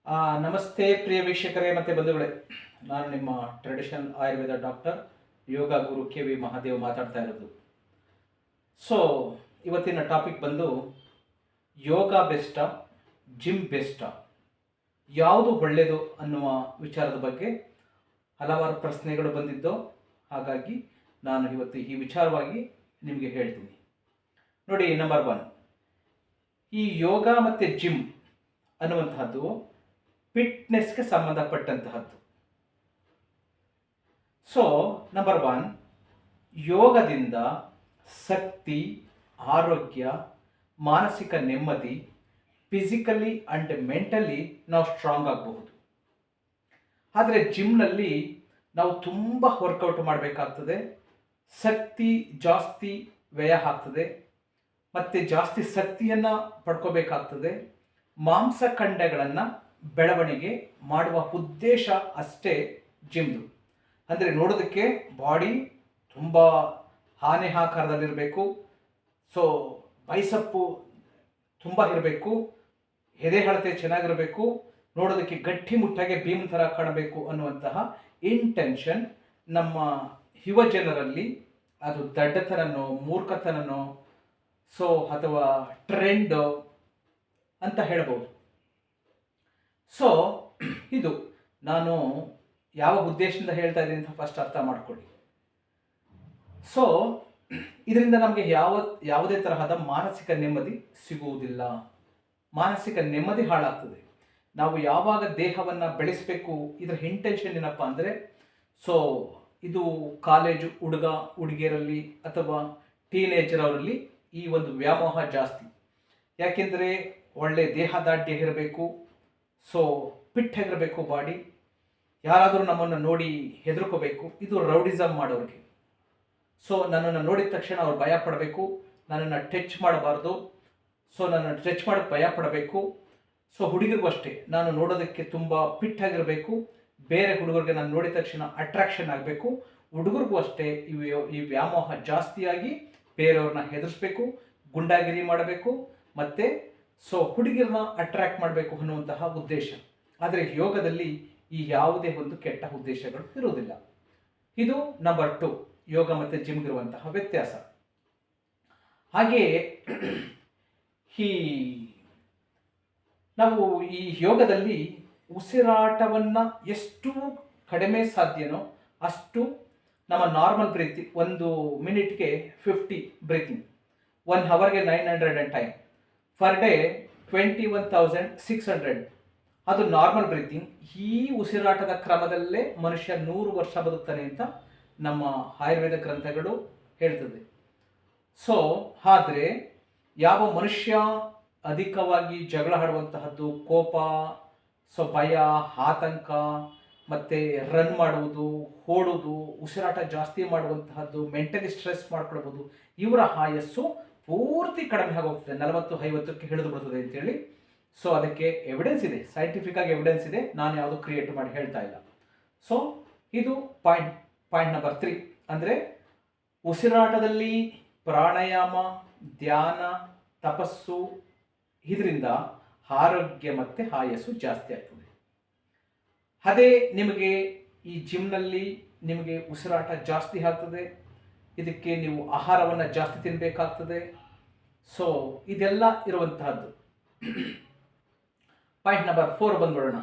ನಮಸ್ತೆ ಪ್ರಿಯ ವೀಕ್ಷಕರೇ ಮತ್ತು ಬಂಧುಗಳೇ. ನಾನು ನಿಮ್ಮ traditional Ayurveda doctor yoga guru KV. Mahadev ಮಾತಾಡ್ತಾ ಇರೋದು. ಸೊ ಇವತ್ತಿನ ಟಾಪಿಕ್ ಬಂದು ಯೋಗ ಬೆಸ್ಟಾ, ಜಿಮ್ ಬೆಸ್ಟಾ, ಯಾವುದು ಒಳ್ಳೆಯದು ಅನ್ನುವ ವಿಚಾರದ ಬಗ್ಗೆ ಹಲವಾರು ಪ್ರಶ್ನೆಗಳು ಬಂದಿದ್ದು. ಹಾಗಾಗಿ ನಾನು ಇವತ್ತು ಈ ವಿಚಾರವಾಗಿ ನಿಮಗೆ ಹೇಳ್ತೀನಿ. ನೋಡಿ, ನಂಬರ್ 1, ಈ ಯೋಗ ಮತ್ತು ಜಿಮ್ ಅನ್ನುವಂತಹದ್ದು ಫಿಟ್ನೆಸ್ಗೆ ಸಂಬಂಧಪಟ್ಟಂತಹದ್ದು. ಸೊ ನಂಬರ್ 1, ಯೋಗದಿಂದ ಶಕ್ತಿ, ಆರೋಗ್ಯ, ಮಾನಸಿಕ ನೆಮ್ಮದಿ, ಫಿಸಿಕಲಿ ಆ್ಯಂಡ್ ಮೆಂಟಲಿ ನಾವು ಸ್ಟ್ರಾಂಗ್ ಆಗಬಹುದು. ಆದರೆ ಜಿಮ್ನಲ್ಲಿ ನಾವು ತುಂಬ ವರ್ಕೌಟ್ ಮಾಡಬೇಕಾಗ್ತದೆ, ಶಕ್ತಿ ಜಾಸ್ತಿ ವ್ಯಯ ಆಗ್ತದೆ, ಮತ್ತು ಜಾಸ್ತಿ ಶಕ್ತಿಯನ್ನು ಪಡ್ಕೋಬೇಕಾಗ್ತದೆ. ಮಾಂಸಖಂಡಗಳನ್ನು ಬೆಳವಣಿಗೆ ಮಾಡುವ ಉದ್ದೇಶ ಅಷ್ಟೇ ಜಿಮ್ದು. ಅಂದರೆ ನೋಡೋದಕ್ಕೆ ಬಾಡಿ ತುಂಬ ಆನೆ ಆಕಾರದಲ್ಲಿರಬೇಕು. ಸೊ ಬೈಸಪ್ಪು ತುಂಬ ಇರಬೇಕು, ಎದೆ ಅಳತೆ ಚೆನ್ನಾಗಿರಬೇಕು, ನೋಡೋದಕ್ಕೆ ಗಟ್ಟಿ ಮುಟ್ಟಾಗೆ ಭೀಮ್ ಥರ ಕಾಣಬೇಕು ಅನ್ನುವಂತಹ ಇಂಟೆನ್ಷನ್ ನಮ್ಮ ಯುವ ಜನರಲ್ಲಿ, ಅದು ದಡ್ಡತನನೋ ಮೂರ್ಖತನನೋ ಸೊ ಅಥವಾ ಟ್ರೆಂಡ್ ಅಂತ ಹೇಳ್ಬೋದು. ಸೊ ಇದು ನಾನು ಯಾವ ಉದ್ದೇಶದಿಂದ ಹೇಳ್ತಾ ಇದ್ದೀನಿ ಅಂತ ಫಸ್ಟ್ ಅರ್ಥ ಮಾಡ್ಕೊಳ್ಳಿ. ಸೊ ಇದರಿಂದ ನಮಗೆ ಯಾವುದೇ ತರಹದ ಮಾನಸಿಕ ನೆಮ್ಮದಿ ಸಿಗುವುದಿಲ್ಲ. ಮಾನಸಿಕ ನೆಮ್ಮದಿ ಹಾಳಾಗ್ತದೆ. ನಾವು ಯಾವಾಗ ದೇಹವನ್ನು ಬೆಳೆಸಬೇಕು, ಇದರ ಇಂಟೆನ್ಷನ್ ಏನಪ್ಪ ಅಂದರೆ, ಸೊ ಇದು ಕಾಲೇಜು ಹುಡುಗ ಹುಡುಗಿಯರಲ್ಲಿ ಅಥವಾ ಟೀನೇಜರ್ ಅವರಲ್ಲಿ ಈ ಒಂದು ವ್ಯಾಮೋಹ ಜಾಸ್ತಿ. ಯಾಕೆಂದರೆ ಒಳ್ಳೆ ದೇಹದಾಢ್ಯ ಇರಬೇಕು, ಸೊ ಫಿಟ್ ಆಗಿರಬೇಕು ಬಾಡಿ, ಯಾರಾದರೂ ನಮ್ಮನ್ನು ನೋಡಿ ಹೆದರ್ಕೋಬೇಕು. ಇದು ರೌಡಿಸಮ್ ಮಾಡೋರಿಗೆ. ಸೊ ನನ್ನನ್ನು ನೋಡಿದ ತಕ್ಷಣ ಅವ್ರು ಭಯ ಪಡಬೇಕು, ನನ್ನನ್ನು ಟಚ್ ಮಾಡಬಾರ್ದು, ಸೊ ನನ್ನನ್ನು ಟಚ್ ಮಾಡೋಕ್ಕೆ ಭಯ ಪಡಬೇಕು. ಸೊ ಹುಡುಗರಿಗೂ ಅಷ್ಟೇ, ನಾನು ನೋಡೋದಕ್ಕೆ ತುಂಬ ಫಿಟ್ ಆಗಿರಬೇಕು, ಬೇರೆ ಹುಡುಗರಿಗೆ ನಾನು ನೋಡಿದ ತಕ್ಷಣ ಅಟ್ರಾಕ್ಷನ್ ಆಗಬೇಕು. ಹುಡುಗರಿಗೂ ಅಷ್ಟೇ ಈ ವ್ಯಾಮೋಹ ಜಾಸ್ತಿಯಾಗಿ ಬೇರೆಯವ್ರನ್ನ ಹೆದರಿಸ್ಬೇಕು, ಗುಂಡಾಗಿರಿ ಮಾಡಬೇಕು, ಮತ್ತು ಸೊ ಹುಡುಗಿರನ್ನ ಅಟ್ರ್ಯಾಕ್ಟ್ ಮಾಡಬೇಕು ಅನ್ನುವಂತಹ ಉದ್ದೇಶ. ಆದರೆ ಯೋಗದಲ್ಲಿ ಈ ಯಾವುದೇ ಒಂದು ಕೆಟ್ಟ ಉದ್ದೇಶಗಳು ಇರುವುದಿಲ್ಲ. ಇದು ನಂಬರ್ 2, ಯೋಗ ಮತ್ತು ಜಿಮ್ಗಿರುವಂತಹ ವ್ಯತ್ಯಾಸ. ಹಾಗೆಯೇ ನಾವು ಈ ಯೋಗದಲ್ಲಿ ಉಸಿರಾಟವನ್ನು ಎಷ್ಟು ಕಡಿಮೆ ಸಾಧ್ಯನೋ ಅಷ್ಟು ನಮ್ಮ ನಾರ್ಮಲ್ ಬ್ರೀತಿಂಗ್, 1 ಮಿನಿಟ್ಗೆ 50 ಬ್ರೀತಿಂಗ್, 1 ಅವರ್ಗೆ 900 ಟೈಮ್, ಪರ್ ಡೇ 21,600, ಅದು ನಾರ್ಮಲ್ ಬ್ರೀತಿಂಗ್. ಈ ಉಸಿರಾಟದ ಕ್ರಮದಲ್ಲೇ ಮನುಷ್ಯ 100 ವರ್ಷ ಬದುಕ್ತಾನೆ ಅಂತ ನಮ್ಮ ಆಯುರ್ವೇದ ಗ್ರಂಥಗಳು ಹೇಳ್ತದೆ. ಸೊ ಆದರೆ ಯಾವ ಮನುಷ್ಯ ಅಧಿಕವಾಗಿ ಜಗಳ ಆಡುವಂತಹದ್ದು, ಕೋಪ, ಸೊ ಭಯ, ಆತಂಕ, ಮತ್ತು ರನ್ ಮಾಡುವುದು, ಓಡುವುದು, ಉಸಿರಾಟ ಜಾಸ್ತಿ ಮಾಡುವಂತಹದ್ದು, ಮೆಂಟಲಿ ಸ್ಟ್ರೆಸ್ ಮಾಡ್ಕೊಳ್ಬೋದು, ಇವರ ಆಯಸ್ಸು ಪೂರ್ತಿ ಕಡಿಮೆ ಆಗೋಗ್ತದೆ, 40-50ಕ್ಕೆ ಹಿಡಿದು ಬಿಡ್ತದೆ ಅಂತೇಳಿ. ಸೊ ಅದಕ್ಕೆ ಎವಿಡೆನ್ಸ್ ಇದೆ, ಸೈಂಟಿಫಿಕ್ ಆಗಿ ಎವಿಡೆನ್ಸ್ ಇದೆ, ನಾನು ಯಾವುದು ಕ್ರಿಯೇಟ್ ಮಾಡಿ ಹೇಳ್ತಾ ಇಲ್ಲ. ಸೊ ಇದು ಪಾಯಿಂಟ್ ನಂಬರ್ 3. ಅಂದರೆ ಉಸಿರಾಟದಲ್ಲಿ ಪ್ರಾಣಾಯಾಮ, ಧ್ಯಾನ, ತಪಸ್ಸು, ಇದರಿಂದ ಆರೋಗ್ಯ ಮತ್ತು ಆಯಸ್ಸು ಜಾಸ್ತಿ ಆಗ್ತದೆ. ಅದೇ ನಿಮಗೆ ಈ ಜಿಮ್ನಲ್ಲಿ ನಿಮಗೆ ಉಸಿರಾಟ ಜಾಸ್ತಿ ಆಗ್ತದೆ, ಇದಕ್ಕೆ ನೀವು ಆಹಾರವನ್ನು ಜಾಸ್ತಿ ತಿನ್ನಬೇಕಾಗ್ತದೆ. ಸೊ ಇದೆಲ್ಲ ಇರುವಂತಹದ್ದು. Point number 4 ಬಂದ್ಬಿಡೋಣ.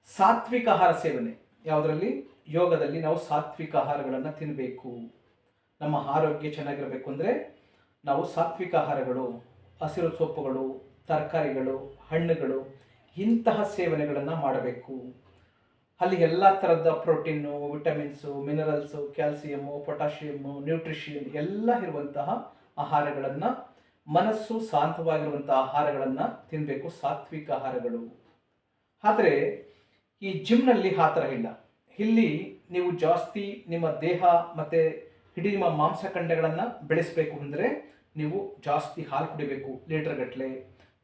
ಸಾತ್ವಿಕ ಆಹಾರ ಸೇವನೆ. ಯಾವುದರಲ್ಲಿ? ಯೋಗದಲ್ಲಿ ನಾವು ಸಾತ್ವಿಕ ಆಹಾರಗಳನ್ನು ತಿನ್ನಬೇಕು. ನಮ್ಮ ಆರೋಗ್ಯ ಚೆನ್ನಾಗಿರಬೇಕು ಅಂದರೆ ನಾವು ಸಾತ್ವಿಕ ಆಹಾರಗಳು, ಹಸಿರು ಸೊಪ್ಪುಗಳು, ತರಕಾರಿಗಳು, ಹಣ್ಣುಗಳು, ಇಂತಹ ಸೇವನೆಗಳನ್ನು ಮಾಡಬೇಕು. ಅಲ್ಲಿ ಎಲ್ಲ ಥರದ protein, vitamins, minerals, calcium, potassium, nutritious ಎಲ್ಲ ಇರುವಂತಹ ಆಹಾರಗಳನ್ನು, ಮನಸ್ಸು ಶಾಂತವಾಗಿರುವಂತಹ ಆಹಾರಗಳನ್ನು ತಿನ್ನಬೇಕು, ಸಾತ್ವಿಕ ಆಹಾರಗಳು. ಆದರೆ ಈ ಜಿಮ್ನಲ್ಲಿ ಆ ಥರ ಇಲ್ಲ. ಇಲ್ಲಿ ನೀವು ಜಾಸ್ತಿ ನಿಮ್ಮ ದೇಹ ಮತ್ತು ಇಡೀ ನಿಮ್ಮ ಮಾಂಸಖಂಡಗಳನ್ನು ಬೆಳೆಸಬೇಕು ಅಂದರೆ ನೀವು ಜಾಸ್ತಿ ಹಾಲು ಕುಡಿಬೇಕು, ಲೀಟರ್ಗಟ್ಟಲೆ,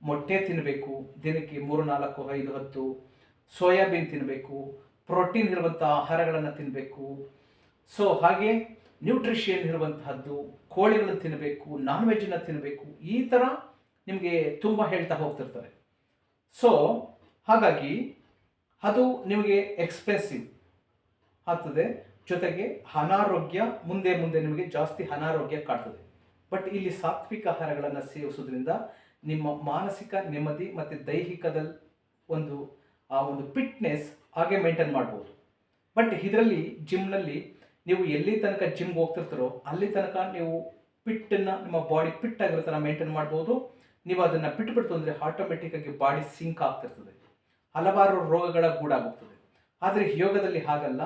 ಮೊಟ್ಟೆ ತಿನ್ನಬೇಕು, ದಿನಕ್ಕೆ 3, 4, 5, 10, ಸೋಯಾಬೀನ್ ತಿನ್ನಬೇಕು, ಪ್ರೋಟೀನ್ ಇರುವಂಥ ಆಹಾರಗಳನ್ನು ತಿನ್ನಬೇಕು. ಸೊ ಹಾಗೆ ನ್ಯೂಟ್ರಿಷಿಯನ್ ಇರುವಂತಹದ್ದು, ಕೋಳಿಗಳನ್ನು ತಿನ್ನಬೇಕು, ನಾನ್ ವೆಜ್ಜನ್ನು ತಿನ್ನಬೇಕು, ಈ ಥರ ನಿಮಗೆ ತುಂಬ ಹೇಳ್ತಾ ಹೋಗ್ತಿರ್ತಾರೆ. ಸೊ ಹಾಗಾಗಿ ಅದು ನಿಮಗೆ ಎಕ್ಸ್ಪೆನ್ಸಿವ್ ಆಗ್ತದೆ, ಜೊತೆಗೆ ಅನಾರೋಗ್ಯ ಮುಂದೆ ಮುಂದೆ ನಿಮಗೆ ಜಾಸ್ತಿ ಅನಾರೋಗ್ಯ ಕಾಡ್ತದೆ. ಬಟ್ ಇಲ್ಲಿ ಸಾತ್ವಿಕ ಆಹಾರಗಳನ್ನು ಸೇವಿಸೋದ್ರಿಂದ ನಿಮ್ಮ ಮಾನಸಿಕ ನೆಮ್ಮದಿ ಮತ್ತು ದೈಹಿಕದಲ್ಲಿ ಒಂದು ಒಂದು ಫಿಟ್ನೆಸ್ ಹಾಗೆ ಮೇಂಟೈನ್ ಮಾಡ್ಬೋದು. ಬಟ್ ಇದರಲ್ಲಿ ಜಿಮ್ನಲ್ಲಿ ನೀವು ಎಲ್ಲಿ ತನಕ ಜಿಮ್ಗೆ ಹೋಗ್ತಿರ್ತಾರೋ ಅಲ್ಲಿ ತನಕ ನೀವು ಫಿಟ್ಟನ್ನು, ನಿಮ್ಮ ಬಾಡಿ ಫಿಟ್ ಆಗಿರೋ ಥರ ಮೇಂಟೈನ್ ಮಾಡ್ಬೋದು. ನೀವು ಅದನ್ನು ಬಿಟ್ಟುಬಿಡ್ತು ಅಂದರೆ ಆಟೋಮೆಟಿಕ್ಕಾಗಿ ಬಾಡಿ ಸಿಂಕ್ ಆಗ್ತಿರ್ತದೆ, ಹಲವಾರು ರೋಗಗಳ ಗೂಡಾಗುತ್ತದೆ. ಆದರೆ ಯೋಗದಲ್ಲಿ ಹಾಗಲ್ಲ.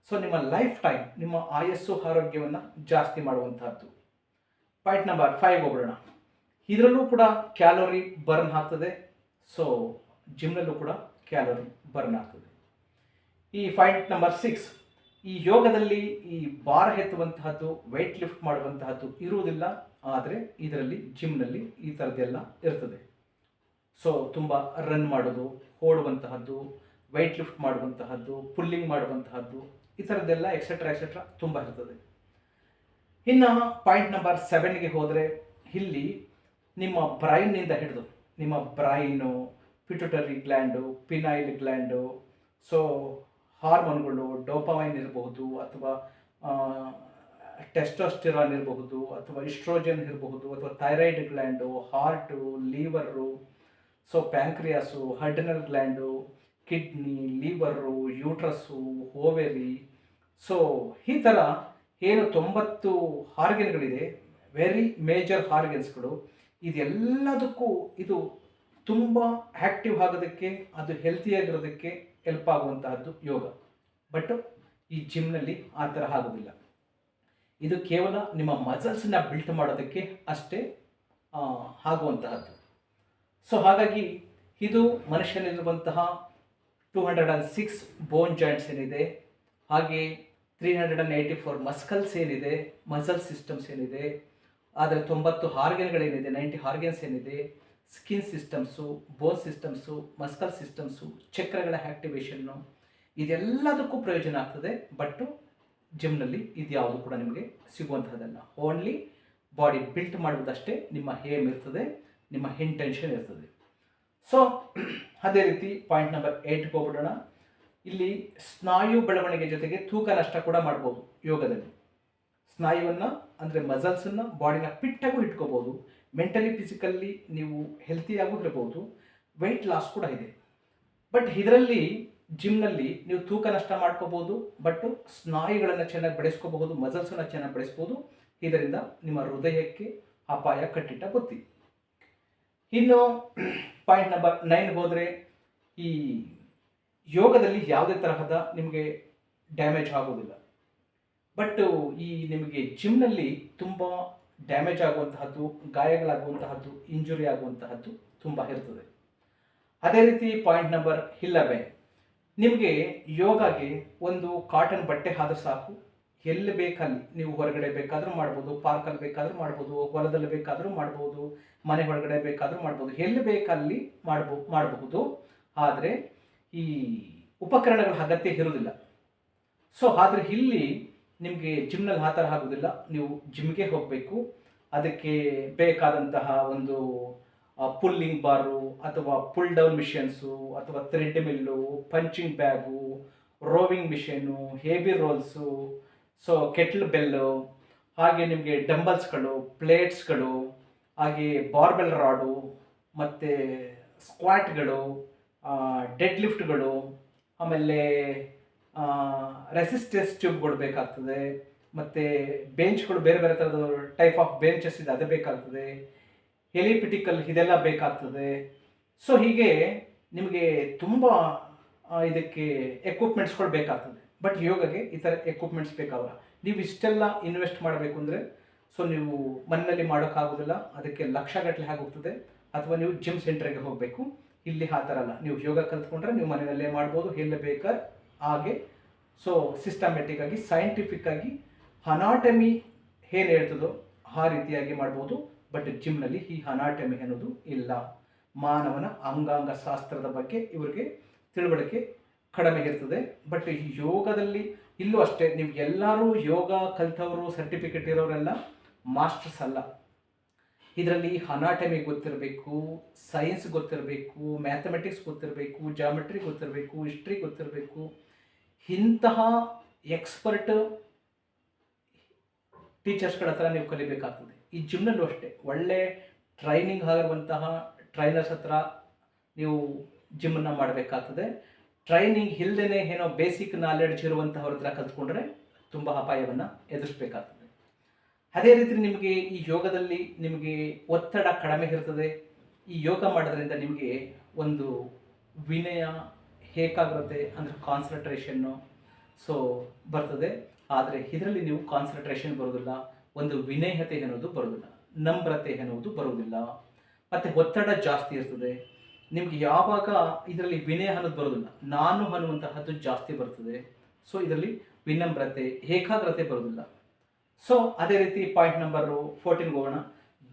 ಸೊ ನಿಮ್ಮ ಲೈಫ್ ಟೈಮ್, ನಿಮ್ಮ ಆಯಸ್ಸು ಆರೋಗ್ಯವನ್ನು ಜಾಸ್ತಿ ಮಾಡುವಂತಹದ್ದು. ಪಾಯಿಂಟ್ ನಂಬರ್ 5 ಹೋಗೋಣ. ಇದರಲ್ಲೂ ಕೂಡ ಕ್ಯಾಲೋರಿ ಬರ್ನ್ ಆಗ್ತದೆ. ಸೊ ಜಿಮ್ನಲ್ಲೂ ಕೂಡ ಕ್ಯಾಲೋರಿ ಬರ್ನ್ ಆಗ್ತದೆ. ಈ ಪಾಯಿಂಟ್ ನಂಬರ್ 6, ಈ ಯೋಗದಲ್ಲಿ ಈ ಭಾರ ಎತ್ತುವಂತಹದ್ದು, ವೆಯ್ಟ್ ಲಿಫ್ಟ್ ಮಾಡುವಂತಹದ್ದು ಇರುವುದಿಲ್ಲ. ಆದರೆ ಇದರಲ್ಲಿ ಜಿಮ್ನಲ್ಲಿ ಈ ಥರದ್ದೆಲ್ಲ ಇರ್ತದೆ. ಸೊ ತುಂಬ ರನ್ ಮಾಡೋದು, ಓಡುವಂತಹದ್ದು, ವೆಯ್ಟ್ ಲಿಫ್ಟ್ ಮಾಡುವಂತಹದ್ದು, ಪುಲ್ಲಿಂಗ್ ಮಾಡುವಂತಹದ್ದು, ಈ ಥರದ್ದೆಲ್ಲ ಎಕ್ಸೆಟ್ರಾ ಎಕ್ಸೆಟ್ರಾ ತುಂಬ ಇರ್ತದೆ. ಇನ್ನು ಪಾಯಿಂಟ್ ನಂಬರ್ 7ಗೆ ಹೋದರೆ, ಇಲ್ಲಿ ನಿಮ್ಮ ಬ್ರೈನ್ನಿಂದ ಹಿಡಿದು ನಿಮ್ಮ brain, pituitary gland, pineal gland, so ಹಾರ್ಮೋನ್ಗಳು, ಡೋಪಮೈನ್ ಇರಬಹುದು, ಅಥವಾ ಟೆಸ್ಟೋಸ್ಟಿರಾನ್ ಇರಬಹುದು, ಅಥವಾ ಇಸ್ಟ್ರೋಜನ್ ಇರಬಹುದು, ಅಥವಾ thyroid gland, heart, liver, so pancreas, adrenal gland, kidney, liver, uterus, ovary, so ಈ ಥರ ಏನು 90 ಆರ್ಗನ್ಗಳಿದೆ, ವೆರಿ ಮೇಜರ್ ಆರ್ಗನ್ಸ್ಗಳು. ಇದೆಲ್ಲದಕ್ಕೂ ಇದು ತುಂಬ ಆ್ಯಕ್ಟಿವ್ ಆಗೋದಕ್ಕೆ, ಅದು ಹೆಲ್ತಿಯಾಗಿರೋದಕ್ಕೆ ಹೆಲ್ಪ್ ಆಗುವಂತಹದ್ದು ಯೋಗ. ಬಟ್ ಈ ಜಿಮ್ನಲ್ಲಿ ಆ ಥರ ಆಗೋದಿಲ್ಲ. ಇದು ಕೇವಲ ನಿಮ್ಮ ಮಸಲ್ಸನ್ನ ಬಿಲ್ಟ್ ಮಾಡೋದಕ್ಕೆ ಅಷ್ಟೇ ಆಗುವಂತಹದ್ದು. ಸೊ ಹಾಗಾಗಿ ಇದು ಮನುಷ್ಯನಲ್ಲಿರುವಂತಹ 206 ಬೋನ್ ಜಾಯಿಂಟ್ಸ್ ಏನಿದೆ, ಹಾಗೆ 384 ಮಸ್ಕಲ್ಸ್ ಏನಿದೆ, ಮಸಲ್ ಸಿಸ್ಟಮ್ಸ್ ಏನಿದೆ, ಆದರೆ 90 ಆರ್ಗನ್ಗಳೇನಿದೆ, 90 ಆರ್ಗನ್ಸ್ ಏನಿದೆ, ಸ್ಕಿನ್ ಸಿಸ್ಟಮ್ಸು, ಬೋನ್ ಸಿಸ್ಟಮ್ಸು, ಮಸ್ಕಲ್ ಸಿಸ್ಟಮ್ಸು, ಚಕ್ರಗಳ ಆ್ಯಕ್ಟಿವೇಷನ್ನು, ಇದೆಲ್ಲದಕ್ಕೂ ಪ್ರಯೋಜನ ಆಗ್ತದೆ. ಬಟ್ ಜಿಮ್ನಲ್ಲಿ ಇದು ಯಾವುದು ಕೂಡ ನಿಮಗೆ ಸಿಗುವಂತಹದ್ದಲ್ಲ. ಓನ್ಲಿ ಬಾಡಿ ಬಿಲ್ಟ್ ಮಾಡುವುದಷ್ಟೇ ನಿಮ್ಮ ಏಮ್ ಇರ್ತದೆ, ನಿಮ್ಮ ಇಂಟೆನ್ಷನ್ ಇರ್ತದೆ. ಸೊ ಅದೇ ರೀತಿ ಪಾಯಿಂಟ್ ನಂಬರ್ 8ಗೆ ಹೋಗ್ಬಿಡೋಣ. ಇಲ್ಲಿ ಸ್ನಾಯು ಬೆಳವಣಿಗೆ ಜೊತೆಗೆ ತೂಕ ನಷ್ಟ ಕೂಡ ಮಾಡ್ಬೋದು ಯೋಗದಲ್ಲಿ. ಸ್ನಾಯುವನ್ನು ಅಂದರೆ ಮಸಲ್ಸನ್ನು, ಬಾಡಿನ ಫಿಟ್ಟಾಗೂ ಇಟ್ಕೋಬೋದು, ಮೆಂಟಲಿ ಫಿಸಿಕಲ್ಲಿ ನೀವು ಹೆಲ್ತಿಯಾಗೂ ಇರ್ಬೋದು, ವೆಯ್ಟ್ ಲಾಸ್ ಕೂಡ ಇದೆ. ಬಟ್ ಇದರಲ್ಲಿ ಜಿಮ್ನಲ್ಲಿ ನೀವು ತೂಕ ನಷ್ಟ ಮಾಡ್ಕೋಬೋದು, ಬಟ್ ಸ್ನಾಯುಗಳನ್ನು ಚೆನ್ನಾಗಿ ಬೆಳೆಸ್ಕೋಬಹುದು, ಮಸಲ್ಸನ್ನು ಚೆನ್ನಾಗಿ ಬೆಳೆಸ್ಬೋದು. ಇದರಿಂದ ನಿಮ್ಮ ಹೃದಯಕ್ಕೆ ಅಪಾಯ ಕಟ್ಟಿಟ್ಟ ಬುತ್ತಿ. ಇನ್ನು ಪಾಯಿಂಟ್ ನಂಬರ್ 9ಗೆ ಹೋದರೆ, ಈ ಯೋಗದಲ್ಲಿ ಯಾವುದೇ ತರಹದ ನಿಮಗೆ ಡ್ಯಾಮೇಜ್ ಆಗೋದಿಲ್ಲ. ಬಟ್ ಈ ನಿಮಗೆ ಜಿಮ್ನಲ್ಲಿ ತುಂಬ ಡ್ಯಾಮೇಜ್ ಆಗುವಂತಹದ್ದು, ಗಾಯಗಳಾಗುವಂತಹದ್ದು, ಇಂಜುರಿ ಆಗುವಂತಹದ್ದು ತುಂಬ ಇರ್ತದೆ. ಅದೇ ರೀತಿ ಪಾಯಿಂಟ್ ನಂಬರ್ 11, ನಿಮಗೆ ಯೋಗಾಗೆ ಒಂದು ಕಾಟನ್ ಬಟ್ಟೆ ಆದರೂ ಸಾಕು. ಎಲ್ಲಿ ಬೇಕಲ್ಲಿ ನೀವು ಹೊರಗಡೆ ಬೇಕಾದರೂ ಮಾಡ್ಬೋದು, ಪಾರ್ಕಲ್ಲಿ ಬೇಕಾದರೂ ಮಾಡ್ಬೋದು, ಹೊಲದಲ್ಲಿ ಬೇಕಾದರೂ ಮಾಡ್ಬೋದು, ಮನೆ ಒಳಗಡೆ ಬೇಕಾದರೂ ಮಾಡ್ಬೋದು, ಎಲ್ಲಿ ಬೇಕಲ್ಲಿ ಮಾಡಬಹುದು. ಆದರೆ ಈ ಉಪಕರಣಗಳ ಅಗತ್ಯ ಇರುವುದಿಲ್ಲ. ಸೊ ಆದರೆ ಇಲ್ಲಿ ನಿಮಗೆ ಜಿಮ್ನಲ್ಲಿ ಆ ಥರ ಆಗೋದಿಲ್ಲ. ನೀವು ಜಿಮ್ಗೆ ಹೋಗಬೇಕು, ಅದಕ್ಕೆ ಬೇಕಾದಂತಹ ಒಂದು ಪುಲ್ಲಿಂಗ್ ಬಾರು, ಅಥವಾ ಪುಲ್ ಡೌನ್ ಮಿಷನ್ಸು, ಅಥವಾ treadmill, punching bag, rowing machine, ಹೇಬಿ ರೋಲ್ಸು, ಸೊ ಕೆಟ್ಲ್ ಬೆಲ್ಲು, ಹಾಗೆ ನಿಮಗೆ ಡಂಬಲ್ಸ್ಗಳು, ಪ್ಲೇಟ್ಸ್ಗಳು, ಹಾಗೆ ಬಾರ್ಬೆಲ್ ರಾಡು, ಮತ್ತು ಸ್ಕ್ವಾಟ್ಗಳು, ಡೆಡ್ ಲಿಫ್ಟ್ಗಳು, ಆಮೇಲೆ ರೆಸಿಸ್ಟೆನ್ಸ್ ಟ್ಯೂಬ್ಗಳು ಬೇಕಾಗ್ತದೆ, ಮತ್ತು ಬೆಂಚ್ಗಳು, ಬೇರೆ ಬೇರೆ ಥರದ ಟೈಪ್ ಆಫ್ ಬೆಂಚಸ್ ಇದೆ, ಅದು ಬೇಕಾಗ್ತದೆ, ಹೆಲಿಪಿಟಿಕಲ್ ಇದೆಲ್ಲ ಬೇಕಾಗ್ತದೆ. ಸೊ ಹೀಗೆ ನಿಮಗೆ ತುಂಬ ಇದಕ್ಕೆ ಎಕ್ವಿಪ್ಮೆಂಟ್ಸ್ಗಳು ಬೇಕಾಗ್ತದೆ. ಬಟ್ ಯೋಗಗೆ ಈ ಥರ ಎಕ್ವಿಪ್ಮೆಂಟ್ಸ್ ಬೇಕಾಗಲ್ಲ. ನೀವು ಇಷ್ಟೆಲ್ಲ ಇನ್ವೆಸ್ಟ್ ಮಾಡಬೇಕು ಅಂದರೆ ಸೊ ನೀವು ಮನೆಯಲ್ಲಿ ಮಾಡೋಕ್ಕಾಗೋದಿಲ್ಲ, ಅದಕ್ಕೆ ಲಕ್ಷಗಟ್ಟಲೆ ಆಗೋಗ್ತದೆ. ಅಥವಾ ನೀವು ಜಿಮ್ ಸೆಂಟ್ರಿಗೆ ಹೋಗಬೇಕು. ಇಲ್ಲಿ ಆ ಥರ ಅಲ್ಲ, ನೀವು ಯೋಗ ಕಲ್ತ್ಕೊಂಡ್ರೆ ನೀವು ಮನೆಯಲ್ಲೇ ಮಾಡ್ಬೋದು, ಎಲ್ಲಿ ಬೇಕಾದ್ರೆ ಹಾಗೆ. ಸೊ ಸಿಸ್ಟಮೆಟಿಕ್ ಆಗಿ, ಸೈಂಟಿಫಿಕ್ ಆಗಿ, ಅನಾಟಮಿ ಏನು ಹೇಳ್ತದೋ ಆ ರೀತಿಯಾಗಿ ಮಾಡ್ಬೋದು. ಬಟ್ ಜಿಮ್ನಲ್ಲಿ ಈ ಅನಾಟಮಿ ಅನ್ನೋದು ಇಲ್ಲ. ಮಾನವನ ಅಂಗಾಂಗ ಶಾಸ್ತ್ರದ ಬಗ್ಗೆ ಇವರಿಗೆ ತಿಳುವಳಿಕೆ ಕಡಿಮೆ ಇರ್ತದೆ. ಬಟ್ ಈ ಯೋಗದಲ್ಲಿ ಇಲ್ಲೂ ಅಷ್ಟೇ, ನೀವು ಎಲ್ಲರೂ ಯೋಗ ಕಲ್ತವರು, ಸರ್ಟಿಫಿಕೇಟ್ ಇರೋರೆಲ್ಲ ಮಾಸ್ಟರ್ಸ್ ಅಲ್ಲ. ಇದರಲ್ಲಿ ಅನಾಟಮಿ ಗೊತ್ತಿರಬೇಕು, ಸೈನ್ಸ್ ಗೊತ್ತಿರಬೇಕು, ಮ್ಯಾಥಮೆಟಿಕ್ಸ್ ಗೊತ್ತಿರಬೇಕು, ಜಾಮೆಟ್ರಿ ಗೊತ್ತಿರಬೇಕು, ಹಿಸ್ಟ್ರಿ ಗೊತ್ತಿರಬೇಕು. ಇಂತಹ ಎಕ್ಸ್ಪರ್ಟ್ ಟೀಚರ್ಸ್ಗಳ ಹತ್ರ ನೀವು ಕಲಿಬೇಕಾಗ್ತದೆ. ಈ ಜಿಮ್ನಲ್ಲೂ ಅಷ್ಟೇ ಒಳ್ಳೆ ಟ್ರೈನಿಂಗ್ ಆಗಿರುವಂತಹ ಟ್ರೈನರ್ಸ್ ಹತ್ರ ನೀವು ಜಿಮ್ಮನ್ನು ಮಾಡಬೇಕಾಗ್ತದೆ. ಟ್ರೈನಿಂಗ್ ಇಲ್ಲದೇ ಏನೋ ಬೇಸಿಕ್ ನಾಲೆಡ್ಜ್ ಇರುವಂತಹವ್ರ ಹತ್ರ ಕಲ್ತ್ಕೊಂಡ್ರೆ ತುಂಬ ಅಪಾಯವನ್ನು ಎದುರಿಸಬೇಕಾಗ್ತದೆ. ಅದೇ ರೀತಿ ನಿಮಗೆ ಈ ಯೋಗದಲ್ಲಿ ನಿಮಗೆ ಒತ್ತಡ ಕಡಿಮೆ ಇರ್ತದೆ. ಈ ಯೋಗ ಮಾಡೋದ್ರಿಂದ ನಿಮಗೆ ಒಂದು ವಿನಯ, ಏಕಾಗ್ರತೆ ಅಂದರೆ ಕಾನ್ಸಂಟ್ರೇಷನ್ನು ಬರ್ತದೆ. ಆದರೆ ಇದರಲ್ಲಿ ನೀವು ಕಾನ್ಸಂಟ್ರೇಷನ್ ಬರೋದಿಲ್ಲ, ಒಂದು ವಿನಯತೆ ಅನ್ನೋದು ಬರೋದಿಲ್ಲ, ನಮ್ರತೆ ಅನ್ನೋದು ಬರೋದಿಲ್ಲ, ಮತ್ತು ಒತ್ತಡ ಜಾಸ್ತಿ ಇರ್ತದೆ. ನಿಮಗೆ ಯಾವಾಗ ಇದರಲ್ಲಿ ವಿನಯ ಅನ್ನೋದು ಬರೋದಿಲ್ಲ, ನಾನು ಅನ್ನುವಂತಹದ್ದು ಜಾಸ್ತಿ ಬರ್ತದೆ. ಇದರಲ್ಲಿ ವಿನಮ್ರತೆ, ಏಕಾಗ್ರತೆ ಬರೋದಿಲ್ಲ. ಅದೇ ರೀತಿ ಪಾಯಿಂಟ್ ನಂಬರ್ 14 ಹೋಗೋಣ.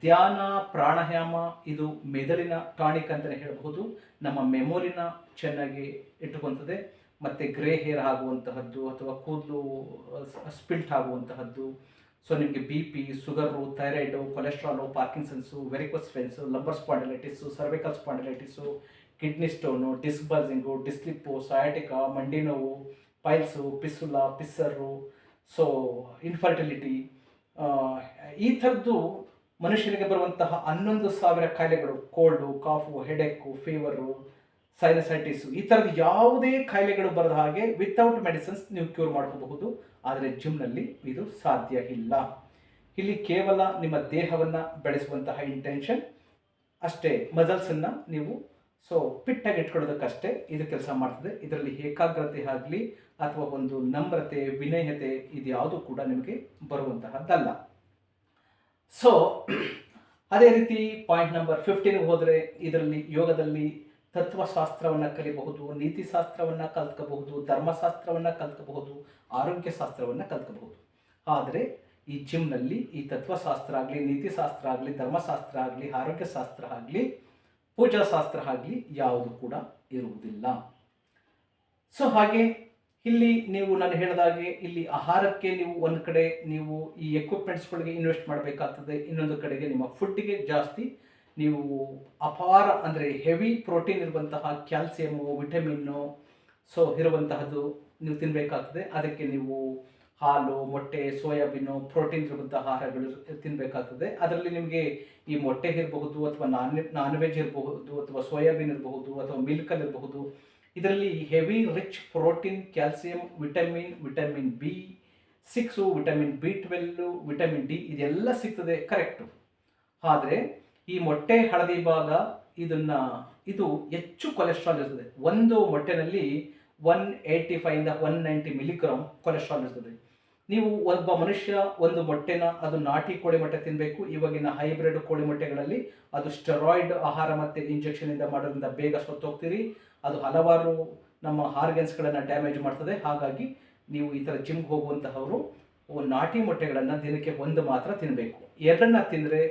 ಧ್ಯಾನ, ಪ್ರಾಣಾಯಾಮ ಇದು ಮೆದುಳಿನ ಟಾನಿಕ್ ಅಂತಲೇ ಹೇಳಬಹುದು. ನಮ್ಮ ಮೆಮೊರಿನ ಚೆನ್ನಾಗಿ ಇಟ್ಟುಕೊಂತದೆ. ಮತ್ತು ಗ್ರೇ ಹೇರ್ ಆಗುವಂತಹದ್ದು ಅಥವಾ ಕೂದಲು ಸ್ಪಿಲ್ಟ್ ಆಗುವಂತಹದ್ದು. ನಿಮಗೆ B P, sugar, thyroid, cholesterol, Parkinson's, varicose veins, lumbar spondylitis, cervical spondylitis, kidney stone, disc bulging, disc slip, sciatica, ಮಂಡಿ ನೋವು, ಪೈಲ್ಸು, ಪಿಸ್ಸುಲಾ, ಪಿಸ್ಸರು, ಇನ್ಫರ್ಟಿಲಿಟಿ, ಈ ಥರದ್ದು ಮನುಷ್ಯನಿಗೆ ಬರುವಂತಹ 11,000 ಕಾಯಿಲೆಗಳು, ಕೋಲ್ಡು, ಕಾಫು, ಹೆಡೆಕ್ಕು, ಫೀವರು, ಸೈನಸೈಟಿಸು, ಈ ಥರದ ಯಾವುದೇ ಕಾಯಿಲೆಗಳು ಬರದ ಹಾಗೆ ವಿತೌಟ್ ಮೆಡಿಸಿನ್ಸ್ ನೀವು ಕ್ಯೂರ್ ಮಾಡ್ಕೋಬಹುದು. ಆದರೆ ಜಿಮ್ನಲ್ಲಿ ಇದು ಸಾಧ್ಯ ಇಲ್ಲ. ಇಲ್ಲಿ ಕೇವಲ ನಿಮ್ಮ ದೇಹವನ್ನು ಬೆಳೆಸುವಂತಹ ಇಂಟೆನ್ಷನ್ ಅಷ್ಟೇ, ಮಸಲ್ಸನ್ನು ನೀವು ಫಿಟ್ಟಾಗಿ ಇಟ್ಕೊಳ್ಳೋದಕ್ಕಷ್ಟೇ ಇದು ಕೆಲಸ ಮಾಡ್ತದೆ. ಇದರಲ್ಲಿ ಏಕಾಗ್ರತೆ ಆಗಲಿ ಅಥವಾ ಒಂದು ನಮ್ರತೆ, ವಿನಯತೆ ಇದು ಯಾವುದು ಕೂಡ ನಿಮಗೆ ಬರುವಂತಹದ್ದಲ್ಲ. ಅದೇ ರೀತಿ ಪಾಯಿಂಟ್ ನಂಬರ್ 15 ಹೋದರೆ ಇದರಲ್ಲಿ ಯೋಗದಲ್ಲಿ ತತ್ವಶಾಸ್ತ್ರವನ್ನು ಕಲಿಬಹುದು, ನೀತಿಶಾಸ್ತ್ರವನ್ನು ಕಲ್ತ್ಕೋಬಹುದು, ಧರ್ಮಶಾಸ್ತ್ರವನ್ನು ಕಲ್ತ್ಕೋಬಹುದು, ಆರೋಗ್ಯ ಶಾಸ್ತ್ರವನ್ನು ಕಲ್ತ್ಕೋಬಹುದು. ಆದರೆ ಈ ಜಿಮ್ನಲ್ಲಿ ಈ ತತ್ವಶಾಸ್ತ್ರ ಆಗಲಿ, ನೀತಿಶಾಸ್ತ್ರ ಆಗಲಿ, ಧರ್ಮಶಾಸ್ತ್ರ ಆಗಲಿ, ಆರೋಗ್ಯ ಶಾಸ್ತ್ರ ಆಗಲಿ, ಪೂಜಾ ಶಾಸ್ತ್ರ ಆಗಲಿ ಯಾವುದು ಕೂಡ ಇರುವುದಿಲ್ಲ. ಹಾಗೆ ಇಲ್ಲಿ ನೀವು ನಾನು ಹೇಳಿದಾಗೆ ಇಲ್ಲಿ ಆಹಾರಕ್ಕೆ ನೀವು ಒಂದು ಕಡೆ ನೀವು ಈ ಎಕ್ವಿಪ್ಮೆಂಟ್ಸ್ಗಳಿಗೆ ಇನ್ವೆಸ್ಟ್ ಮಾಡಬೇಕಾಗ್ತದೆ, ಇನ್ನೊಂದು ಕಡೆಗೆ ನಿಮ್ಮ ಫುಡ್ಡಿಗೆ ಜಾಸ್ತಿ ನೀವು ಅಪಾರ ಅಂದರೆ ಹೆವಿ ಪ್ರೋಟೀನ್ ಇರುವಂತಹ ಕ್ಯಾಲ್ಸಿಯಮ್ಮು, ವಿಟಮಿನ್ನು ಇರುವಂತಹದ್ದು ನೀವು ತಿನ್ನಬೇಕಾಗ್ತದೆ. ಅದಕ್ಕೆ ನೀವು ಹಾಲು, ಮೊಟ್ಟೆ, ಸೋಯಾಬೀನು, ಪ್ರೋಟೀನ್ ಇರುವಂತಹ ಆಹಾರಗಳು ತಿನ್ನಬೇಕಾಗ್ತದೆ. ಅದರಲ್ಲಿ ನಿಮಗೆ ಈ ಮೊಟ್ಟೆ ಇರಬಹುದು ಅಥವಾ ನಾನ್ ವೆಜ್ ಇರಬಹುದು ಅಥವಾ ಸೋಯಾಬೀನ್ ಇರಬಹುದು ಅಥವಾ ಮಿಲ್ಕಲ್ಲಿ ಇರಬಹುದು. ಇದರಲ್ಲಿ heavy rich protein, calcium, vitamin B6, vitamin B12, vitamin D ಇದೆಲ್ಲ ಸಿಗ್ತದೆ, ಕರೆಕ್ಟು. ಆದರೆ ಈ ಮೊಟ್ಟೆ ಹಳದಿ ಭಾಗ ಇದು ಹೆಚ್ಚು ಕೊಲೆಸ್ಟ್ರಾಲ್ ಇರ್ತದೆ. ಒಂದು ಮೊಟ್ಟೆನಲ್ಲಿ 185 ಇಂದ 190 ಮಿಲಿಗ್ರಾಮ್ ಕೊಲೆಸ್ಟ್ರಾಲ್ ಇರ್ತದೆ. ನೀವು ಒಬ್ಬ ಮನುಷ್ಯ ಒಂದು ಮೊಟ್ಟೆನ ಅದು ನಾಟಿ ಕೋಳಿ ಮೊಟ್ಟೆ ತಿನ್ನಬೇಕು. ಇವಾಗಿನ ಹೈಬ್ರಿಡ್ ಕೋಳಿ ಮೊಟ್ಟೆಗಳಲ್ಲಿ ಅದು ಸ್ಟೆರಾಯ್ಡ್ ಆಹಾರ ಮತ್ತು ಇಂಜೆಕ್ಷನಿಂದ ಮಾಡೋದ್ರಿಂದ ಬೇಗ ಸತ್ತೋಗ್ತೀರಿ. ಅದು ಹಲವಾರು ನಮ್ಮ ಆರ್ಗನ್ಸ್ಗಳನ್ನು ಡ್ಯಾಮೇಜ್ ಮಾಡ್ತದೆ. ಹಾಗಾಗಿ ನೀವು ಈ ಥರ ಜಿಮ್ಗೆ ಹೋಗುವಂತಹವರು ನಾಟಿ ಮೊಟ್ಟೆಗಳನ್ನು ದಿನಕ್ಕೆ ಒಂದು ಮಾತ್ರ ತಿನ್ನಬೇಕು. ಎರಡನ್ನ ತಿಂದರೆ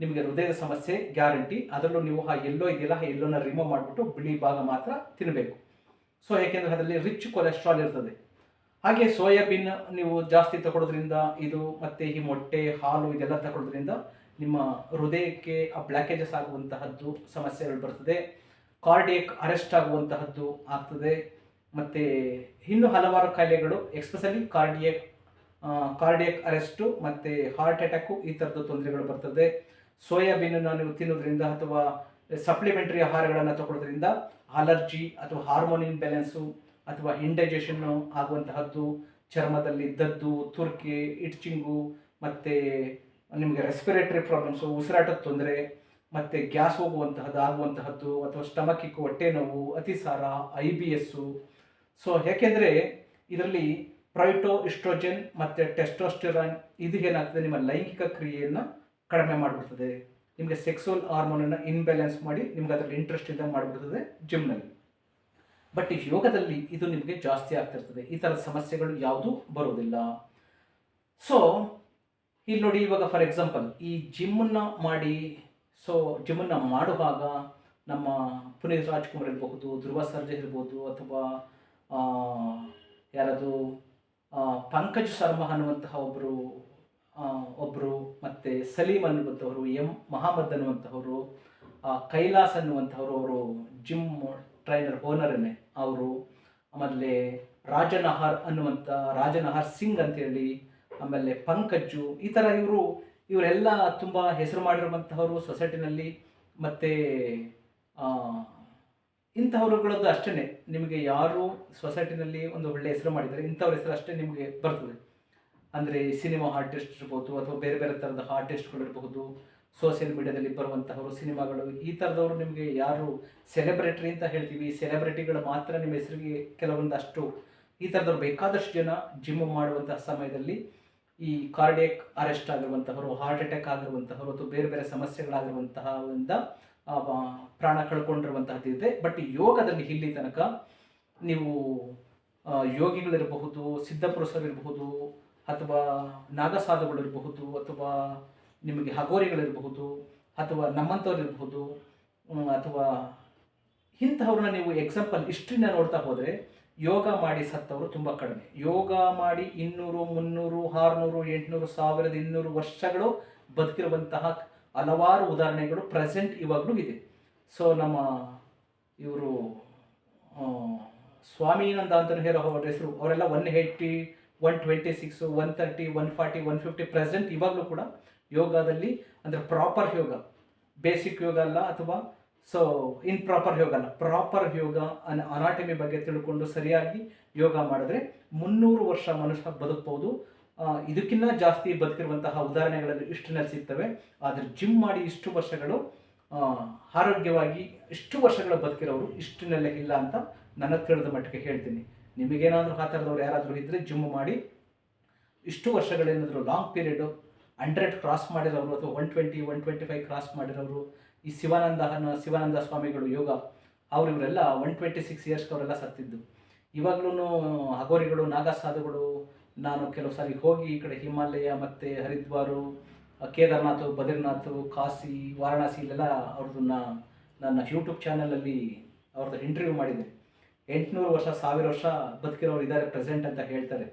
ನಿಮಗೆ ಹೃದಯದ ಸಮಸ್ಯೆ ಗ್ಯಾರಂಟಿ. ಅದರಲ್ಲೂ ನೀವು ಎಲ್ಲೋ ಇದೆಯಲ್ಲ, ಎಲ್ಲೋನ ರಿಮೂವ್ ಮಾಡಿಬಿಟ್ಟು ಬಿಳಿ ಭಾಗ ಮಾತ್ರ ತಿನ್ನಬೇಕು. ಯಾಕೆಂದರೆ ಅದರಲ್ಲಿ ರಿಚ್ ಕೊಲೆಸ್ಟ್ರಾಲ್ ಇರ್ತದೆ. ಹಾಗೆ ಸೋಯಾಬೀನ್ ನೀವು ಜಾಸ್ತಿ ತಗೊಳ್ಳೋದ್ರಿಂದ ಇದು ಮತ್ತು ಈ ಮೊಟ್ಟೆ, ಹಾಲು ಇದೆಲ್ಲ ತಗೊಳ್ಳೋದ್ರಿಂದ ನಿಮ್ಮ ಹೃದಯಕ್ಕೆ ಬ್ಲಾಕೇಜಸ್ ಆಗುವಂತಹದ್ದು ಸಮಸ್ಯೆಗಳು ಬರ್ತದೆ. ಕಾರ್ಡಿಯಕ್ ಅರೆಸ್ಟ್ ಆಗುವಂತಹದ್ದು ಆಗ್ತದೆ. ಮತ್ತು ಇನ್ನೂ ಹಲವಾರು ಕಾಯಿಲೆಗಳು, ಎಕ್ಸ್ಪೆಷಲಿ ಕಾರ್ಡಿಯಕ್ ಅರೆಸ್ಟು ಮತ್ತು ಹಾರ್ಟ್ ಅಟ್ಯಾಕು ಈ ಥರದ್ದು ತೊಂದರೆಗಳು ಬರ್ತದೆ. ಸೋಯಾಬೀನನ್ನು ನೀವು ತಿನ್ನೋದ್ರಿಂದ ಅಥವಾ ಸಪ್ಲಿಮೆಂಟರಿ ಆಹಾರಗಳನ್ನು ತಗೊಳ್ಳೋದ್ರಿಂದ ಅಲರ್ಜಿ ಅಥವಾ ಹಾರ್ಮೋನ್ ಇಂಬ್ಯಾಲೆನ್ಸು ಅಥವಾ ಇಂಡೈಜೆಷನ್ನು ಆಗುವಂತಹದ್ದು, ಚರ್ಮದಲ್ಲಿ ದದ್ದು, ತುರ್ಕೆ, ಇಟ್ಚಿಂಗು ಮತ್ತು ನಿಮಗೆ ರೆಸ್ಪಿರೇಟರಿ ಪ್ರಾಬ್ಲಮ್ಸು, ಉಸಿರಾಟದ ತೊಂದರೆ ಮತ್ತು ಗ್ಯಾಸ್ ಆಗುವಂತಹದ್ದು ಅಥವಾ ಸ್ಟಮಕ್ಕಿಕ್ಕು, ಹೊಟ್ಟೆ ನೋವು, ಅತಿಸಾರ, IBS. ಯಾಕೆಂದರೆ ಇದರಲ್ಲಿ ಇಸ್ಟ್ರೋಜನ್ ಮತ್ತು ಟೆಸ್ಟೋಸ್ಟೆರಾನ್ ಇದು ಏನಾಗ್ತದೆ, ನಿಮ್ಮ ಲೈಂಗಿಕ ಕ್ರಿಯೆಯನ್ನು ಕಡಿಮೆ ಮಾಡಿಬಿಡ್ತದೆ. ನಿಮಗೆ ಸೆಕ್ಸುವಲ್ ಹಾರ್ಮೋನನ್ನು ಇನ್ಬ್ಯಾಲೆನ್ಸ್ ಮಾಡಿ ನಿಮ್ಗೆ ಅದರಲ್ಲಿ ಇಂಟ್ರೆಸ್ಟ್ ಇಂದ ಮಾಡಿಬಿಡ್ತದೆ ಜಿಮ್ನಲ್ಲಿ. ಬಟ್ ಈ ಯೋಗದಲ್ಲಿ ಇದು ನಿಮಗೆ ಜಾಸ್ತಿ ಆಗ್ತಿರ್ತದೆ. ಈ ಥರದ ಸಮಸ್ಯೆಗಳು ಯಾವುದೂ ಬರೋದಿಲ್ಲ. ಇಲ್ಲಿ ನೋಡಿ, ಇವಾಗ ಫಾರ್ ಎಕ್ಸಾಂಪಲ್ ಈ ಜಿಮ್ಮನ್ನು ಮಾಡಿ ಜಿಮ್ಮನ್ನು ಮಾಡುವಾಗ ನಮ್ಮ ಪುನೀತ್ ರಾಜ್ಕುಮಾರ್ ಇರಬಹುದು, ಧ್ರುವ ಸರ್ಜಾ ಇರ್ಬೋದು, ಅಥವಾ ಯಾರದು ಪಂಕಜ್ ಶರ್ಮಾ ಅನ್ನುವಂತಹ ಒಬ್ಬರು ಒಬ್ಬರು, ಮತ್ತು ಸಲೀಮ್ ಅನ್ನುವಂಥವರು, ಮಹಮ್ಮದ್ ಅನ್ನುವಂಥವರು, ಕೈಲಾಸ್ ಅನ್ನುವಂಥವರು, ಅವರು ಜಿಮ್ ಟ್ರೈನರ್ ಓನರನ್ನೇ ಅವರು. ಆಮೇಲೆ ರಾಜನಹಾರ್ ಸಿಂಗ್ ಅಂತೇಳಿ, ಆಮೇಲೆ ಪಂಕಜು, ಈ ಥರ ಇವರೆಲ್ಲ ತುಂಬ ಹೆಸರು ಮಾಡಿರುವಂತಹವರು ಸೊಸೈಟಿನಲ್ಲಿ. ಮತ್ತು ಇಂಥವ್ರುಗಳದ್ದು ಅಷ್ಟೇ, ನಿಮಗೆ ಯಾರು ಸೊಸೈಟಿನಲ್ಲಿ ಒಂದು ಒಳ್ಳೆ ಹೆಸರು ಮಾಡಿದ್ದಾರೆ ಇಂಥವ್ರ ಹೆಸರು ಅಷ್ಟೇ ನಿಮಗೆ ಬರ್ತದೆ. ಅಂದರೆ ಸಿನಿಮಾ ಆರ್ಟಿಸ್ಟ್ ಇರ್ಬೋದು, ಅಥವಾ ಬೇರೆ ಬೇರೆ ಥರದ ಆರ್ಟಿಸ್ಟ್ಗಳು ಇರಬಹುದು, ಸೋಷಿಯಲ್ ಮೀಡಿಯಾದಲ್ಲಿ ಬರುವಂತಹವರು, ಸಿನಿಮಾಗಳು, ಈ ಥರದವರು ನಿಮಗೆ ಯಾರು ಸೆಲೆಬ್ರಿಟಿ ಅಂತ ಹೇಳ್ತೀವಿ, ಸೆಲೆಬ್ರಿಟಿಗಳು ಮಾತ್ರ ನಿಮ್ಮ ಹೆಸರಿಗೆ ಕೆಲವೊಂದಷ್ಟು ಈ ಥರದವ್ರು ಬೇಕಾದಷ್ಟು ಜನ ಜಿಮ್ ಮಾಡುವಂತಹ ಸಮಯದಲ್ಲಿ ಈ ಕಾರ್ಡಿಯಕ್ ಅರೆಸ್ಟ್ ಆಗಿರುವಂತಹವರು, ಹಾರ್ಟ್ ಅಟ್ಯಾಕ್ ಆಗಿರುವಂತಹವರು, ಅಥವಾ ಬೇರೆ ಬೇರೆ ಸಮಸ್ಯೆಗಳಾಗಿರುವಂತಹ ಪ್ರಾಣ ಕಳ್ಕೊಂಡಿರುವಂತಹದ್ದು ಇದೆ. ಬಟ್ ಯೋಗದಲ್ಲಿ ಇಲ್ಲಿ ತನಕ ನೀವು ಯೋಗಿಗಳಿರಬಹುದು, ಸಿದ್ಧಪುರುಷರಿರಬಹುದು, ಅಥವಾ ನಾಗಸಾಧುಗಳಿರಬಹುದು, ಅಥವಾ ನಿಮಗೆ ಹಗೋರಿಗಳಿರಬಹುದು, ಅಥವಾ ನಮ್ಮಂಥವ್ರು ಇರಬಹುದು, ಅಥವಾ ಇಂತಹವ್ರನ್ನ ನೀವು ಎಕ್ಸಾಂಪಲ್ ಹಿಸ್ಟ್ರಿನ ನೋಡ್ತಾ ಹೋದರೆ ಯೋಗ ಮಾಡಿ ಸತ್ತವರು ತುಂಬ ಕಡಿಮೆ. ಯೋಗ ಮಾಡಿ 200, 300, 600, 800, 1200 ವರ್ಷಗಳು ಬದುಕಿರುವಂತಹ ಹಲವಾರು ಉದಾಹರಣೆಗಳು ಪ್ರೆಸೆಂಟ್ ಇವಾಗಲೂ ಇದೆ. ಸೊ ನಮ್ಮ ಇವರು ಸ್ವಾಮಿನಂದ ಅಂತ ಹೇಳೋ ಅವ್ರ ಹೆಸರು, ಅವರೆಲ್ಲ 180, 126, 130, 140, 150 ಪ್ರೆಸೆಂಟ್ ಇವಾಗಲೂ ಕೂಡ ಯೋಗದಲ್ಲಿ, ಅಂದರೆ ಪ್ರಾಪರ್ ಯೋಗ, ಬೇಸಿಕ್ ಯೋಗ ಅಲ್ಲ, ಅಥವಾ ಸೊ ಪ್ರಾಪರ್ ಯೋಗ ಅಲ್ಲ, ಪ್ರಾಪರ್ ಯೋಗ ಅನಾಟಮಿ ಬಗ್ಗೆ ತಿಳ್ಕೊಂಡು ಸರಿಯಾಗಿ ಯೋಗ ಮಾಡಿದ್ರೆ 300 ವರ್ಷ ಮನುಷ್ಯ ಬದುಕಬಹುದು. ಇದಕ್ಕಿಂತ ಜಾಸ್ತಿ ಬದುಕಿರುವಂತಹ ಉದಾಹರಣೆಗಳಲ್ಲಿ ಇಷ್ಟಿನಲ್ಲಿ ಸಿಗ್ತವೆ. ಆದರೆ ಜಿಮ್ ಮಾಡಿ ಇಷ್ಟು ವರ್ಷಗಳು ಆರೋಗ್ಯವಾಗಿ ಇಷ್ಟು ವರ್ಷಗಳು ಬದುಕಿರೋರು ಇಷ್ಟಿನಲ್ಲೇ ಇಲ್ಲ ಅಂತ ನನ್ನ ತಿಳಿದ ಮಟ್ಟಿಗೆ ಹೇಳ್ತೀನಿ. ನಿಮಗೇನಾದರೂ ಆ ಥರದವ್ರು ಯಾರಾದರೂ ಇದ್ದರೆ ಜಿಮ್ ಮಾಡಿ ಇಷ್ಟು ವರ್ಷಗಳೇನಾದರೂ ಲಾಂಗ್ ಪೀರಿಯಡು 100 ಕ್ರಾಸ್ ಮಾಡಿರೋರು, ಅಥವಾ 120, 125 ಕ್ರಾಸ್ ಮಾಡಿರೋರು, ಈ ಶಿವಾನಂದ ಸ್ವಾಮಿಗಳು ಯೋಗ ಇವರೆಲ್ಲ 126 ಇಯರ್ಸ್ ಅವರೆಲ್ಲ ಸತ್ತಿದ್ದು. ಇವಾಗಲೂ ಹಗೋರಿಗಳು, ನಾಗಸಾಧುಗಳು, ನಾನು ಕೆಲವು ಸಾರಿ ಹೋಗಿ ಈ ಕಡೆ ಹಿಮಾಲಯ ಮತ್ತು ಹರಿದ್ವಾರು, ಕೇದಾರ್ನಾಥ್, ಬದ್ರಿನಾಥ್, ಕಾಶಿ, ವಾರಣಾಸಿ ಇಲ್ಲೆಲ್ಲ ಅವ್ರದ್ದನ್ನ ನನ್ನ ಯೂಟ್ಯೂಬ್ ಚಾನಲಲ್ಲಿ ಅವ್ರದ್ದು ಇಂಟರ್ವ್ಯೂ ಮಾಡಿದೆ. 800 ವರ್ಷ, 1000 ವರ್ಷ ಬದುಕಿರೋರು ಇದ್ದಾರೆ ಪ್ರೆಸೆಂಟ್ ಅಂತ ಹೇಳ್ತಾರೆ.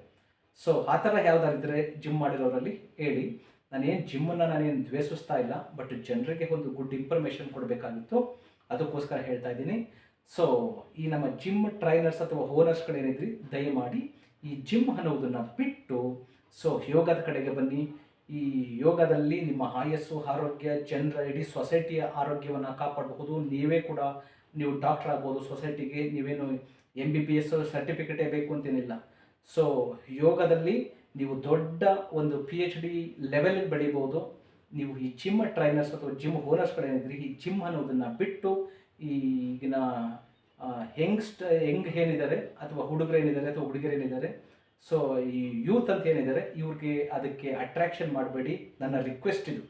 ಸೊ ಆ ಥರ ಯಾವುದಾರಿದ್ದರೆ ಜಿಮ್ ಮಾಡಿರೋರಲ್ಲಿ ಹೇಳಿ. ನಾನೇನು ದ್ವೇಷಿಸ್ತಾ ಇಲ್ಲ, ಬಟ್ ಜನರಿಗೆ ಒಂದು ಗುಡ್ ಇನ್ಫಾರ್ಮೇಷನ್ ಕೊಡಬೇಕಾಗಿತ್ತು, ಅದಕ್ಕೋಸ್ಕರ ಹೇಳ್ತಾ ಇದ್ದೀನಿ. ಸೊ ಈ ನಮ್ಮ ಜಿಮ್ ಟ್ರೈನರ್ಸ್ ಅಥವಾ ಓನರ್ಸ್ಗಳೇನಿದ್ರಿ, ದಯಮಾಡಿ ಈ ಜಿಮ್ ಅನ್ನೋದನ್ನು ಬಿಟ್ಟು ಸೊ ಯೋಗದ ಕಡೆಗೆ ಬನ್ನಿ. ಈ ಯೋಗದಲ್ಲಿ ನಿಮ್ಮ ಆಯಸ್ಸು, ಆರೋಗ್ಯ, ಜನರ ಇಡೀ ಸೊಸೈಟಿಯ ಆರೋಗ್ಯವನ್ನು ಕಾಪಾಡಬಹುದು. ನೀವು ಡಾಕ್ಟರ್ ಆಗ್ಬೋದು, ಸೊಸೈಟಿಗೆ ನೀವೇನು MBBS ಸರ್ಟಿಫಿಕೇಟೇ ಬೇಕು ಅಂತೇನಿಲ್ಲ. ಸೊ ಯೋಗದಲ್ಲಿ ನೀವು ದೊಡ್ಡ ಒಂದು PhD ಲೆವೆಲ್ಗೆ ಬೆಳಿಬೋದು. ನೀವು ಈ ಜಿಮ್ ಟ್ರೈನರ್ಸ್ ಅಥವಾ ಜಿಮ್ ಓನರ್ಸ್ಗಳೇನಿದ್ರಿ, ಈ ಜಿಮ್ ಅನ್ನೋದನ್ನು ಬಿಟ್ಟು ಈಗಿನ ಹೆಂಗ್ ಏನಿದ್ದಾರೆ, ಅಥವಾ ಹುಡುಗರೇನಿದ್ದಾರೆ ಅಥವಾ ಹುಡುಗರೇನಿದ್ದಾರೆ, ಸೊ ಈ ಯೂತ್ ಅಂತ ಏನಿದ್ದಾರೆ, ಅದಕ್ಕೆ ಅಟ್ರಾಕ್ಷನ್ ಮಾಡಬೇಡಿ, ನನ್ನ ರಿಕ್ವೆಸ್ಟ್ ಇದು.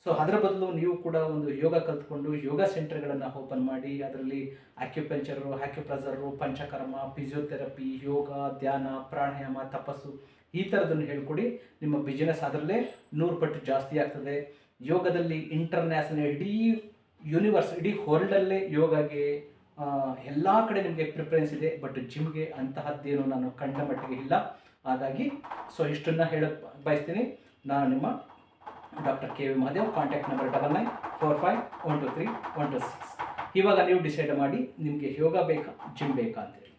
ಸೊ ಅದರ ಬದಲು ನೀವು ಕೂಡ ಒಂದು ಯೋಗ ಕಲ್ತ್ಕೊಂಡು ಯೋಗ ಸೆಂಟರ್ಗಳನ್ನು ಓಪನ್ ಮಾಡಿ, ಅದರಲ್ಲಿ ಆಕ್ಯುಪಂಚರು, ಆಕ್ಯುಪ್ರೆಸರು, ಪಂಚಕರ್ಮ, ಫಿಸಿಯೋಥೆರಪಿ, ಯೋಗ, ಧ್ಯಾನ, ಪ್ರಾಣಾಯಾಮ, ತಪಸ್ಸು, ಈ ಥರದನ್ನು ಹೇಳ್ಕೊಡಿ. ನಿಮ್ಮ ಬಿಸ್ನೆಸ್ ಅದರಲ್ಲೇ 100 ಪಟ್ಟು ಜಾಸ್ತಿ ಆಗ್ತದೆ. ಯೋಗದಲ್ಲಿ ಇಂಟರ್ನ್ಯಾಷನಲ್ ಇಡೀ ಯೂನಿವರ್ಸ್, ಇಡೀ ವರ್ಲ್ಡಲ್ಲೇ ಯೋಗಗೆ ಎಲ್ಲ ಕಡೆ ನಿಮಗೆ ಪ್ರಿಫರೆನ್ಸ್ ಇದೆ. ಬಟ್ ಜಿಮ್ಗೆ ಅಂತಹದ್ದೇನು ನಾನು ಕಂಡ ಮಟ್ಟಿಗೆ ಇಲ್ಲ. ಹಾಗಾಗಿ ಸೊ ಇಷ್ಟನ್ನು ಹೇಳಕ್ಕೆ ಬಯಸ್ತೀನಿ. ನಾನು ನಿಮ್ಮ doctor KV Mahadev. Contact number 9945123126. ಇವಾಗ ನೀವು ಡಿಸೈಡ್ ಮಾಡಿ ನಿಮಗೆ ಯೋಗ ಬೇಕಾ, ಜಿಮ್ ಬೇಕಾ ಅಂತೇಳಿ.